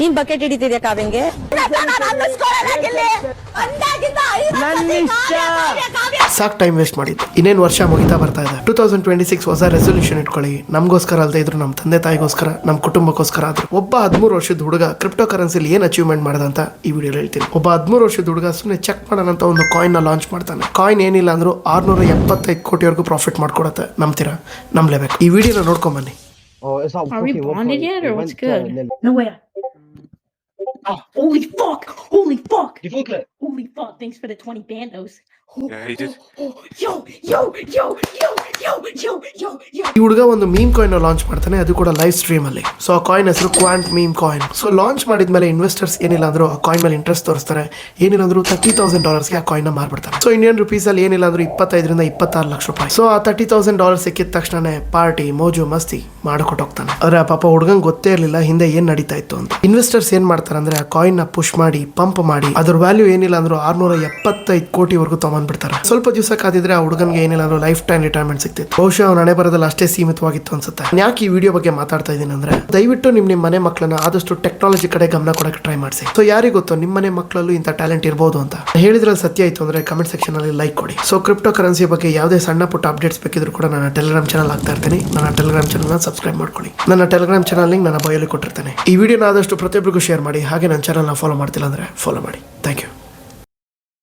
ನೀನ್ ಬಕೆಟ್ ಹಿಡಿತಿದ್ಯಾ ಕಾವ್ಯಂಗೆ? ಸಾಕ್ time waste ಮಾಡಿದ್ದು. ಇನ್ನೇನು ವರ್ಷ ಮುಗಿತಾ ಬರ್ತಾ ಇದೆ. 2026 ಹೊಸ ರೆಸೊಲ್ಯೂಷನ್ ಇಟ್ಕೊಳ್ಳಿ. ನಮಗೋಸ್ಕರ ಅಲ್ಲದೆ ಇದ್ರು ನಮ್ಮ ತಂದೆ ತಾಯಿಗೋಸ್ಕರ, ನಮ್ಮ ಕುಟುಂಬಕ್ಕೋಸ್ಕರ ಆದ್ರು. ಒಬ್ಬ 13 ವರ್ಷದ ಹುಡುಗ ಕ್ರಿಪ್ಟೋ ಕರೆನ್ಸಿಲಿ ಏನ್ ಅಚೀವ್ಮೆಂಟ್ ಮಾಡದಂತ ಈ ವಿಡಿಯೋ ಹೇಳ್ತೀನಿ. ಒಬ್ಬ 13 ವರ್ಷದ ಹುಡುಗ ಸುಮ್ಮನೆ ಚೆಕ್ ಮಾಡೋಣ ಅಂತ ಒಂದು ಕಾಯಿನ್ ನ ಲಾಂಚ್ ಮಾಡ್ತಾನೆ. ಕಾಯಿನ್ ಏನಿಲ್ಲ ಅಂದ್ರೂ 675 ಕೋಟಿವರೆಗೂ ಪ್ರಾಫಿಟ್ ಮಾಡ್ಕೊಡತ್ತೆ. ನಂಬ್ತೀರಾ? ನಂಬಲೇಬೇಕು. ಈ ವಿಡಿಯೋನ ನೋಡ್ಕೊಂಡ್ ಬನ್ನಿ. Are we bonded yet, or what's good? Nowhere. Oh, holy fuck! Holy fuck! Holy fuck! Thanks for the 20 bandos. Yeah, he did. Yo! ಈ ಹುಡುಗ ಒಂದು ಮೀಮ್ ಕಾಯಿನ್ ಲಾಂಚ್ ಮಾಡ್ತಾನೆ, ಅದು ಕೂಡ ಲೈವ್ ಸ್ಟ್ರೀಮ್ ಅಲ್ಲಿ. ಸೊ ಆ ಕಾಯಿನ್ ಹೆಸರು ಕ್ವಾಂಟ್ ಮೀಮ್ ಕಾಯಿನ್. ಸೊ ಲಾಂಚ್ ಮಾಡಿದ್ಮೇಲೆ ಇನ್ವೆಸ್ಟರ್ಸ್ ಏನಿಲ್ಲ ಅಂದ್ರೂ ಆ ಕಾಯಿನ್ ಮೇಲೆ ಇಂಟ್ರೆಸ್ಟ್ ತೋರಿಸ್ತಾರೆ. ಏನಿಲ್ಲ ಅಂದ್ರೂ $30,000 ಆ ಕಾಯಿನ್ ನ ಮಾರ್ಬಿಡ್ತಾರೆ. ಸೊ ಇಂಡಿಯನ್ ರುಪೀಸ್ ಅಲ್ಲಿ ಏನಿಲ್ಲ ಅಂದ್ರೂ 25 ರಿಂದ 26 ಲಕ್ಷ ರೂಪಾಯಿ. ಸೊ ಆ $30,000 ಸಿಕ್ಕಿದ ತಕ್ಷಣ ಪಾರ್ಟಿ ಮೋಜು ಮಸ್ತಿ ಮಾಡಿಕೊಟ್ಟೋಗ್ತಾನೆ. ಆದ್ರೆ ಆ ಪಾಪ ಹುಡುಗಂಗೆ ಗೊತ್ತೇ ಇರಲಿಲ್ಲ ಹಿಂದೆ ಏನ್ ನಡೀತಾ ಇತ್ತು ಅಂತ. ಇನ್ವೆಸ್ಟರ್ಸ್ ಏನ್ ಮಾಡ್ತಾರೆ ಅಂದ್ರೆ ಆ ಕಾಯಿನ್ ನ ಪುಷ್ ಮಾಡಿ ಪಂಪ್ ಮಾಡಿ ಅದ್ರ ವ್ಯಾಲ್ಯೂ ಏನಿಲ್ಲ ಅಂದ್ರೂ 675 ಕೋಟಿವರೆಗೂ ತಗೊಂಡ್ಬಿಡ್ತಾರೆ. ಸ್ವಲ್ಪ ದಿವಸ ಕಾದಿದ್ರೆ ಆ ಹುಡುಗನ್ಗೆ ಏನಿಲ್ಲ ಅಂದ್ರೂ ಲೈಫ್ ಟೈಮ್ ರಿಟೈರ್ಮೆಂಟ್ ಸಿಗ್ತಿತ್ತು. ಬಹುಶಃ ಅವ್ನ ಹಣೆ ಬರೋದಲ್ಲಿ ಅಷ್ಟೇ ಸೀಮಿತವಾಗಿತ್ತು ಅನ್ಸುತ್ತೆ. ಯಾಕೆ ಈ ವಿಡಿಯೋ ಬಗ್ಗೆ ಮಾತಾಡ್ತಾ ಇದ್ದೀನಿ ಅಂದ್ರೆ, ದಯವಿಟ್ಟು ನಿಮ್ಮ ಮನೆ ಮಕ್ಕಳನ್ನ ಆದಷ್ಟು ಟೆಕ್ನಾಲಜಿ ಕಡೆ ಗಮನ ಕೊಡಕ್ಕೆ ಟ್ರೈ ಮಾಡಿಸಿ. ಸೊ ಯಾರಿಗೂ ಗೊತ್ತು ನಿಮ್ಮ ಮನೆ ಮಕ್ಕಳಲ್ಲೂ ಇಂಥ ಟ್ಯಾಲೆಂಟ್ ಇರಬಹುದು ಅಂತ. ಹೇಳಿದ್ರಲ್ಲಿ ಸತ್ಯ ಆಯ್ತು ಅಂದ್ರೆ ಕಮೆಂಟ್ ಸೆಕ್ಷನ್ ಅಲ್ಲಿ ಲೈಕ್ ಕೊಡಿ. ಸೊ ಕ್ರಿಪ್ಟೋ ಕರೆನ್ಸಿ ಬಗ್ಗೆ ಯಾವುದೇ ಸಣ್ಣ ಪುಟ್ಟ ಅಪ್ಡೇಟ್ಸ್ ಬೇಕಿದ್ರು ಕೂಡ ನನ್ನ ಟೆಲಿಗ್ರಾಮ್ ಚಾನಲ್ ಆಗ್ತಾ ಇರ್ತೀನಿ. ನನ್ನ ಟೆಲಿಗ್ರಾಮ್ ಚಾನಲ್ ಸಬ್ಸ್ಕ್ರೈಬ್ ಮಾಡ್ಕೊಳ್ಳಿ. ನನ್ನ ಟೆಲಿಗ್ರಾಮ್ ಚಾನಲ್ ಲಿಂಕ್ ನನ್ನ ಬಯೋಲಿ ಕೊಟ್ಟಿರ್ತೇನೆ. ಈ ವಿಡಿಯೋನ ಆದಷ್ಟು ಪ್ರತಿಯೊಬ್ಬರಿಗೂ ಶೇರ್ ಮಾಡಿ. ಹಾಗೆ ನನ್ನ ಚಾನಲ್ ಫಾಲೋ ಮಾಡ್ತಿಲ್ಲ ಅಂದ್ರೆ ಫಾಲೋ ಮಾಡಿ. Thank you.